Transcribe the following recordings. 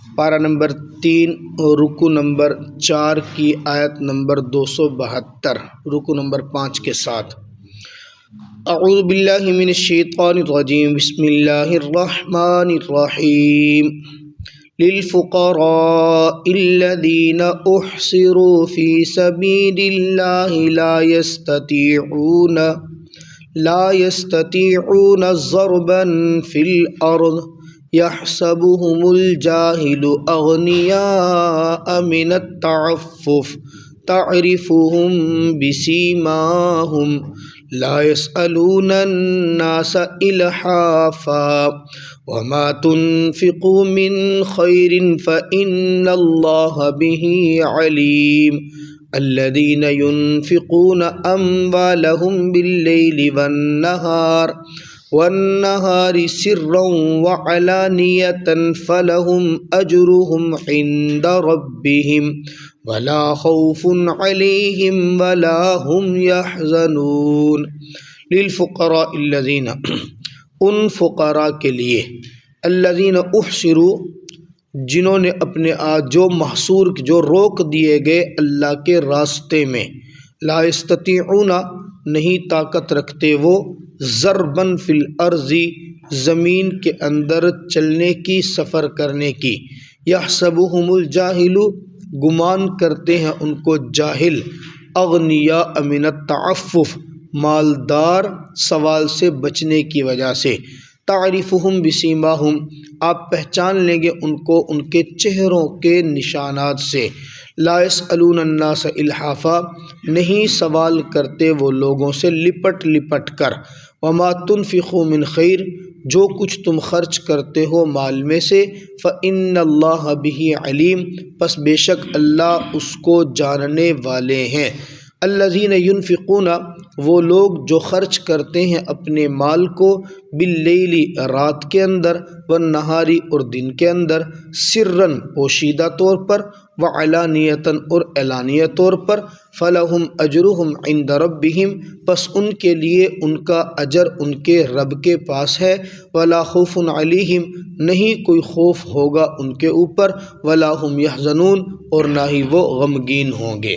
پارہ نمبر 3 رکو نمبر 4 کی آیت نمبر 272 رکو نمبر 5 کے ساتھ۔ اعوذ باللہ من الشیطان الرجیم، بسم اللہ الرحمن الرحیم۔ للفقراء الذین احصروا فی سبیل اللہ لا يستطيعون ضربا في الأرض يحسبهم الجاهل أغنياء من التعفف تعرفهم بسيماهم لا يسألون الناس إلحافا وما تنفقوا من خير فإن الله به عليم الذين ينفقون أموالهم بالليل والنهار سرا وعلانية فلهم أجرهم عند ربهم ولا خوف عليهم ولا هم يحزنون۔ للفقراء الذين، ان فقراء کے لیے، الذين احصروا، جنہوں نے اپنے جو محصور، جو روک دیے گئے اللہ کے راستے میں، لا یستطیعون، نہیں طاقت رکھتے وہ، ضرباً فی الارض، زمین کے اندر چلنے کی، سفر کرنے کی، یحسبہم الجاہل، گمان کرتے ہیں ان کو جاہل، اغنیاء من التعفف، مالدار سوال سے بچنے کی وجہ سے، تعرفہم بسیماہم، آپ پہچان لیں گے ان کو ان کے چہروں کے نشانات سے، لا یسألون الناس الحافا، نہیں سوال کرتے وہ لوگوں سے لپٹ لپٹ کر، وما تنفقوا من خیر، جو کچھ تم خرچ کرتے ہو مال میں سے، فإن اللہ بہ علیم، پس بے شک اللہ اس کو جاننے والے ہیں، الذین ینفقون، وہ لوگ جو خرچ کرتے ہیں اپنے مال کو، باللیل، رات کے اندر، والنہاری، اور دن کے اندر، سرًا، پوشیدہ طور پر، وعلانیتاً، اور اعلانیہ طور پر، فلہم اجرہم عند ربہم، پس ان کے لیے ان کا اجر ان کے رب کے پاس ہے، ولا خوف علیہم، نہیں کوئی خوف ہوگا ان کے اوپر، ولا ہم یحزنون، اور نہ ہی وہ غمگین ہوں گے۔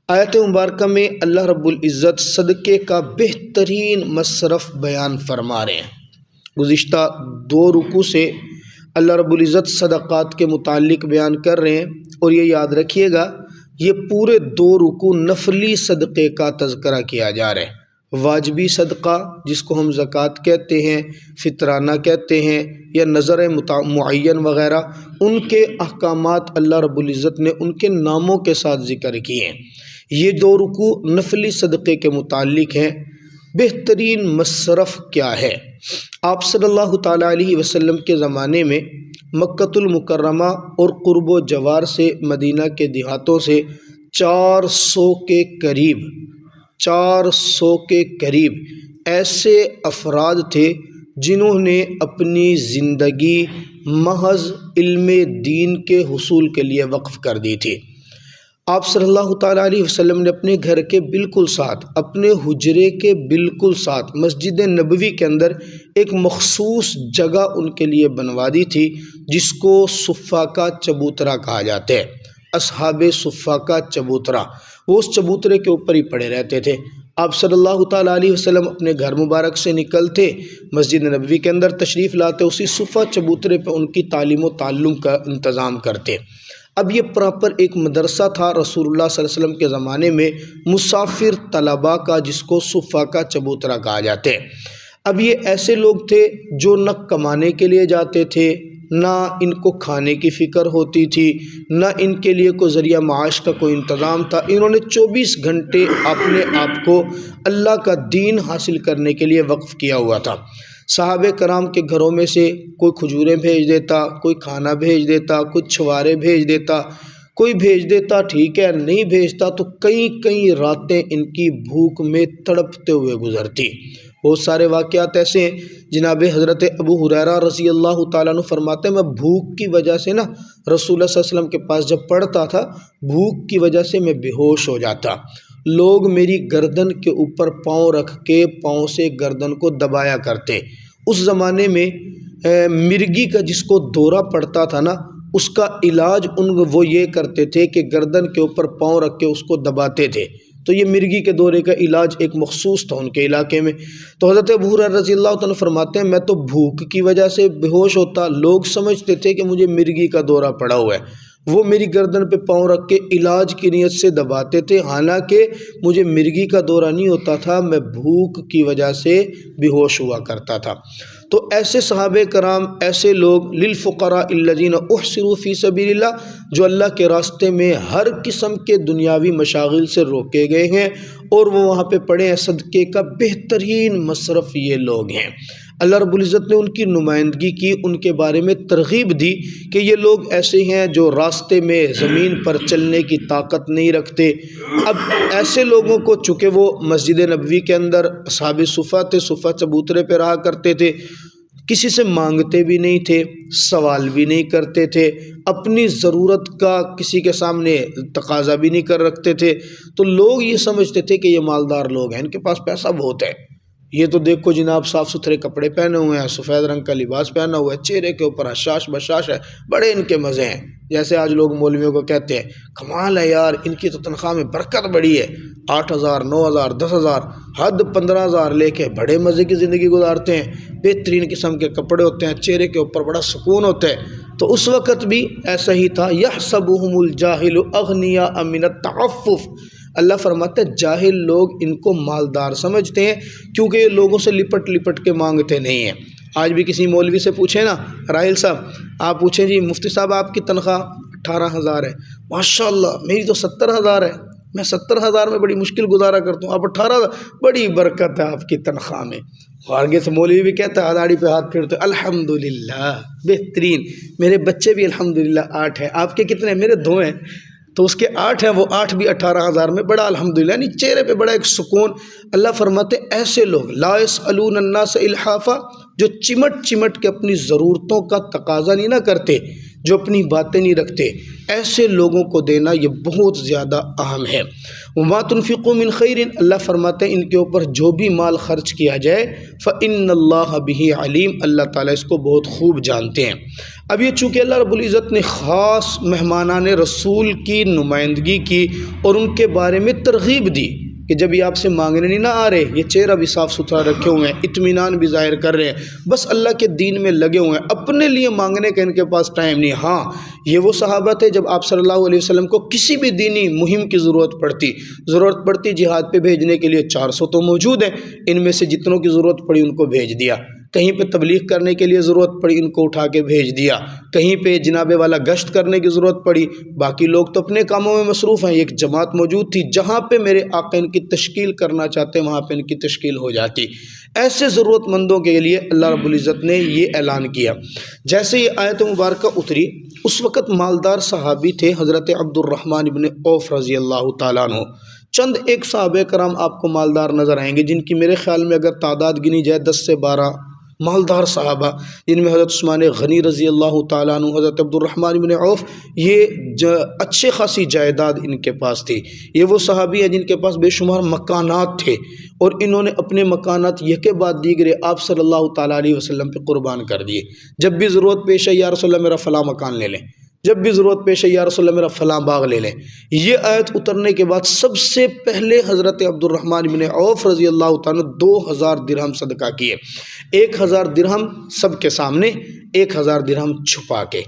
آیت مبارکہ میں اللہ رب العزت صدقے کا بہترین مصرف بیان فرما رہے ہیں۔ گزشتہ 2 رکوع سے اللہ رب العزت صدقات کے متعلق بیان کر رہے ہیں، اور یہ یاد رکھیے گا یہ پورے 2 رکوع نفلی صدقے کا تذکرہ کیا جا رہا ہے۔ واجبی صدقہ جس کو ہم زکوٰۃ کہتے ہیں، فطرانہ کہتے ہیں، یا نظر معین وغیرہ، ان کے احکامات اللہ رب العزت نے ان کے ناموں کے ساتھ ذکر کیے ہیں۔ یہ 2 رکوع نفلی صدقے کے متعلق ہیں۔ بہترین مصرف کیا ہے؟ آپ صلی اللہ تعالیٰ علیہ وسلم کے زمانے میں مکۃ المکرمہ اور قرب و جوار سے، مدینہ کے دیہاتوں سے 400 کے قریب ایسے افراد تھے جنہوں نے اپنی زندگی محض علم دین کے حصول کے لیے وقف کر دی تھی۔ آپ صلی اللہ تعالیٰ علیہ وسلم نے اپنے گھر کے بالکل ساتھ، اپنے حجرے کے بالکل ساتھ، مسجد نبوی کے اندر ایک مخصوص جگہ ان کے لیے بنوا دی تھی، جس کو صفہ کا چبوترا کہا جاتا ہے۔ اصحاب صفہ کا چبوترا، وہ اس چبوترے کے اوپر ہی پڑے رہتے تھے۔ آپ صلی اللہ تعالیٰ علیہ وسلم اپنے گھر مبارک سے نکلتے، مسجد نبوی کے اندر تشریف لاتے، اسی صفہ چبوترے پہ ان کی تعلیم و تعلم کا انتظام کرتے۔ اب یہ پراپر ایک مدرسہ تھا رسول اللہ صلی اللہ علیہ وسلم کے زمانے میں مسافر طلباء کا، جس کو صفہ کا چبوترا کہا جاتا ہے۔ اب یہ ایسے لوگ تھے جو نہ کمانے کے لیے جاتے تھے، نہ ان کو کھانے کی فکر ہوتی تھی، نہ ان کے لیے کوئی ذریعہ معاش کا کوئی انتظام تھا۔ انہوں نے 24 گھنٹے اپنے آپ کو اللہ کا دین حاصل کرنے کے لیے وقف کیا ہوا تھا۔ صحابہ کرام کے گھروں میں سے کوئی کھجوریں بھیج دیتا، کوئی کھانا بھیج دیتا، کوئی چھوارے بھیج دیتا، کوئی بھیج دیتا، ٹھیک ہے، نہیں بھیجتا تو کئی راتیں ان کی بھوک میں تڑپتے ہوئے گزرتی۔ بہت سارے واقعات ایسے ہیں، جناب حضرت ابو ہریرہ رضی اللہ تعالیٰ عنہ فرماتے ہیں، میں بھوک کی وجہ سے نا رسول اللہ صلی اللہ علیہ وسلم کے پاس جب پڑھتا تھا، بھوک کی وجہ سے میں بے ہوش ہو جاتا۔ لوگ میری گردن کے اوپر پاؤں رکھ کے پاؤں سے گردن کو دبایا کرتے، اس زمانے میں مرگی کا جس کو دورہ پڑتا تھا نا، اس کا علاج وہ یہ کرتے تھے کہ گردن کے اوپر پاؤں رکھ کے اس کو دباتے تھے، تو یہ مرگی کے دورے کا علاج ایک مخصوص تھا ان کے علاقے میں۔ تو حضرت ابو ہریرہ رضی اللہ تعالیٰ فرماتے ہیں میں تو بھوک کی وجہ سے بے ہوش ہوتا، لوگ سمجھتے تھے کہ مجھے مرگی کا دورہ پڑا ہوا ہے، وہ میری گردن پہ پاؤں رکھ کے علاج کی نیت سے دباتے تھے، حالانکہ مجھے مرگی کا دورہ نہیں ہوتا تھا، میں بھوک کی وجہ سے بے ہوش ہوا کرتا تھا۔ تو ایسے صحابہ کرام، ایسے لوگ للفقراء الذین احصروا فی سبیل اللہ، جو اللہ کے راستے میں ہر قسم کے دنیاوی مشاغل سے روکے گئے ہیں اور وہ وہاں پہ پڑے ہیں، صدقے کا بہترین مصرف یہ لوگ ہیں۔ اللہ رب العزت نے ان کی نمائندگی کی، ان کے بارے میں ترغیب دی کہ یہ لوگ ایسے ہیں جو راستے میں زمین پر چلنے کی طاقت نہیں رکھتے۔ اب ایسے لوگوں کو چونکہ وہ مسجد نبوی کے اندر اصحاب صفہ تھے، صفہ چبوترے پہ رہا کرتے تھے، کسی سے مانگتے بھی نہیں تھے، سوال بھی نہیں کرتے تھے، اپنی ضرورت کا کسی کے سامنے تقاضا بھی نہیں کر رکھتے تھے، تو لوگ یہ سمجھتے تھے کہ یہ مالدار لوگ ہیں، ان کے پاس پیسہ بہت ہے، یہ تو دیکھو جناب صاف ستھرے کپڑے پہنے ہوئے ہیں، سفید رنگ کا لباس پہنا ہوا ہے، چہرے کے اوپر حشاش بشاش ہے، بڑے ان کے مزے ہیں۔ جیسے آج لوگ مولویوں کو کہتے ہیں کمال ہے یار، ان کی تو تنخواہ میں برکت بڑی ہے، 8,000 9,000 10,000 حد 15,000 لے کے بڑے مزے کی زندگی گزارتے ہیں، بہترین قسم کے کپڑے ہوتے ہیں، چہرے کے اوپر بڑا سکون ہوتا ہے۔ تو اس وقت بھی ایسا ہی تھا، یحسبهم الجاہل اغنیاء من التعفف، اللہ فرماتا ہے جاہل لوگ ان کو مالدار سمجھتے ہیں کیونکہ یہ لوگوں سے لپٹ لپٹ کے مانگتے نہیں ہیں۔ آج بھی کسی مولوی سے پوچھیں نا، راحل صاحب آپ پوچھیں جی مفتی صاحب آپ کی تنخواہ 18,000 ہے، ماشاءاللہ میری تو 70,000 ہے، میں 70,000 میں بڑی مشکل گزارا کرتا ہوں، آپ 18,000، بڑی برکت ہے آپ کی تنخواہ میں۔ آگے سے مولوی بھی کہتا ہے داڑھی پہ ہاتھ پھیرتے الحمدللہ بہترین، میرے بچے بھی الحمدللہ 8 ہیں، آپ کے کتنے؟ میرے 2 ہیں، تو اس کے 8 ہیں، وہ 8 بھی 18,000 میں، بڑا الحمدللہ، یعنی چہرے پہ بڑا ایک سکون۔ اللہ فرماتے ایسے لوگ لا يسألون الناس الحافا، جو چمٹ چمٹ کے اپنی ضرورتوں کا تقاضا نہیں نہ کرتے، جو اپنی باتیں نہیں رکھتے، ایسے لوگوں کو دینا یہ بہت زیادہ اہم ہے۔ وما تنفقوا من خیر، اللہ فرماتے ہیں ان کے اوپر جو بھی مال خرچ کیا جائے فإن اللہ بہ علیم، اللہ تعالیٰ اس کو بہت خوب جانتے ہیں۔ اب یہ چونکہ اللہ رب العزت نے خاص مہمانان رسول کی نمائندگی کی اور ان کے بارے میں ترغیب دی کہ جب یہ آپ سے مانگنے نہیں نہ آ رہے، یہ چہرہ بھی صاف ستھرا رکھے ہوئے ہیں، اطمینان بھی ظاہر کر رہے ہیں، بس اللہ کے دین میں لگے ہوئے ہیں، اپنے لیے مانگنے کا ان کے پاس ٹائم نہیں۔ ہاں یہ وہ صحابہ تھے جب آپ صلی اللہ علیہ وسلم کو کسی بھی دینی مہم کی ضرورت پڑتی جہاد پہ بھیجنے کے لیے 400 تو موجود ہیں، ان میں سے جتنوں کی ضرورت پڑی ان کو بھیج دیا، کہیں پہ تبلیغ کرنے کے لیے ضرورت پڑی ان کو اٹھا کے بھیج دیا، کہیں پہ جناب والا گشت کرنے کی ضرورت پڑی، باقی لوگ تو اپنے کاموں میں مصروف ہیں، ایک جماعت موجود تھی جہاں پہ میرے آقا ان کی تشکیل کرنا چاہتے وہاں پہ ان کی تشکیل ہو جاتی۔ ایسے ضرورت مندوں کے لیے اللہ رب العزت نے یہ اعلان کیا۔ جیسے یہ آیت مبارکہ اتری اس وقت مالدار صحابی تھے حضرت عبد الرحمن ابن عوف رضی اللہ تعالیٰ عنہ۔ چند ایک صحابہ کرام آپ کو مالدار نظر آئیں گے جن کی میرے خیال میں اگر تعداد گنی جائے 10 سے 12 مالدار صحابہ، جن میں حضرت عثمان غنی رضی اللہ تعالیٰ عنہ، حضرت عبد الرحمن بن عوف، یہ اچھے خاصی جائیداد ان کے پاس تھی۔ یہ وہ صحابی ہیں جن کے پاس بے شمار مکانات تھے اور انہوں نے اپنے مکانات یکے بعد دیگرے آپ صلی اللہ تعالیٰ علیہ وسلم پہ قربان کر دیے۔ جب بھی ضرورت پیش ہے یا رسول اللہ میرا فلاں مکان لے لیں، جب بھی ضرورت پیش ہے یا رسول اللہ میرا فلاں باغ لے لیں۔ یہ آیت اترنے کے بعد سب سے پہلے حضرت عبد الرحمن بن عوف رضی اللہ تعالیٰ 2,000 درہم صدقہ کیے، 1,000 درہم سب کے سامنے، 1,000 درہم چھپا کے،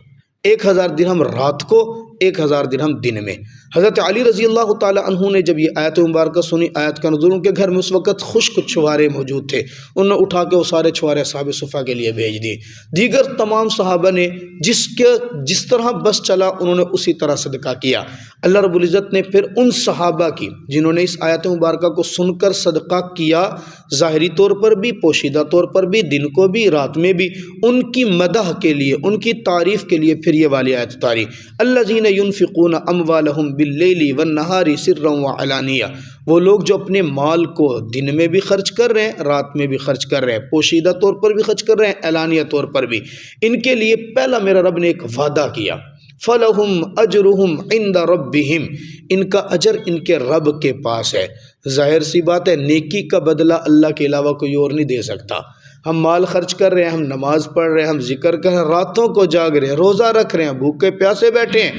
1,000 درہم رات کو، 1,000 درہم دن میں۔ حضرت علی رضی اللہ تعالیٰ عنہ نے جب یہ آیت مبارکہ سنی، آیت کا نزول، ان کے گھر میں اس وقت خشک چھوارے موجود تھے، انہوں نے اٹھا کے وہ سارے چھوارے اصحاب صفہ کے لیے بھیج دیے۔ دیگر تمام صحابہ نے جس طرح بس چلا انہوں نے اسی طرح صدقہ کیا۔ اللہ رب العزت نے پھر ان صحابہ کی جنہوں نے اس آیت مبارکہ کو سن کر صدقہ کیا، ظاہری طور پر بھی پوشیدہ طور پر بھی، دن کو بھی رات میں بھی، ان کی مدح کے لیے، ان کی تعریف کے لیے پھر یہ والی آیت اتاری، الذین ينفقون اموالهم باللیل والنہار سرا وعلانیہ، وہ لوگ جو اپنے مال کو دن میں بھی خرچ کر رہے ہیں، رات میں بھی خرچ کر رہے ہیں، پوشیدہ طور پر بھی خرچ کر رہے ہیں، اعلانیہ طور پر بھی، ان کے لیے پہلا میرا رب نے ایک وعدہ کیا، فَلَهُمْ أَجْرُهُمْ عِنْدَ رَبِّهِمْ، ان کا اجر ان کے رب کے پاس ہے۔ ظاہر سی بات ہے نیکی کا بدلہ اللہ کے علاوہ کوئی اور نہیں دے سکتا۔ ہم مال خرچ کر رہے ہیں، ہم نماز پڑھ رہے ہیں، ہم ذکر کر رہے ہیں، راتوں کو جاگ رہے ہیں، روزہ رکھ رہے ہیں، بھوکے پیاسے بیٹھے ہیں،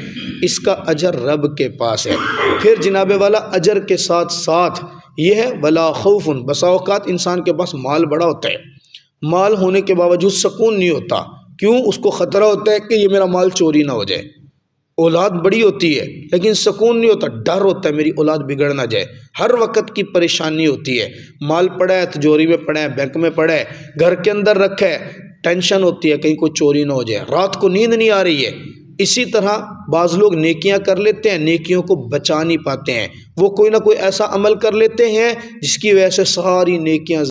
اس کا اجر رب کے پاس ہے۔ پھر جناب والا اجر کے ساتھ ساتھ یہ ہے ولا خوف، بسا اوقات انسان کے پاس مال بڑا ہوتا ہے، مال ہونے کے باوجود سکون نہیں ہوتا، کیوں؟ اس کو خطرہ ہوتا ہے کہ یہ میرا مال چوری نہ ہو جائے۔ اولاد بڑی ہوتی ہے لیکن سکون نہیں ہوتا، ڈر ہوتا ہے میری اولاد بگڑ نہ جائے، ہر وقت کی پریشانی ہوتی ہے۔ مال پڑا ہے تجوری میں پڑا ہے، بینک میں پڑا ہے، گھر کے اندر رکھا ہے، ٹینشن ہوتی ہے کہیں کوئی چوری نہ ہو جائے، رات کو نیند نہیں آ رہی ہے۔ اسی طرح بعض لوگ نیکیاں کر لیتے ہیں، نیکیوں کو بچا نہیں پاتے ہیں، وہ کوئی نہ کوئی ایسا عمل کر لیتے ہیں جس کی وجہ سے ساری نیکیاں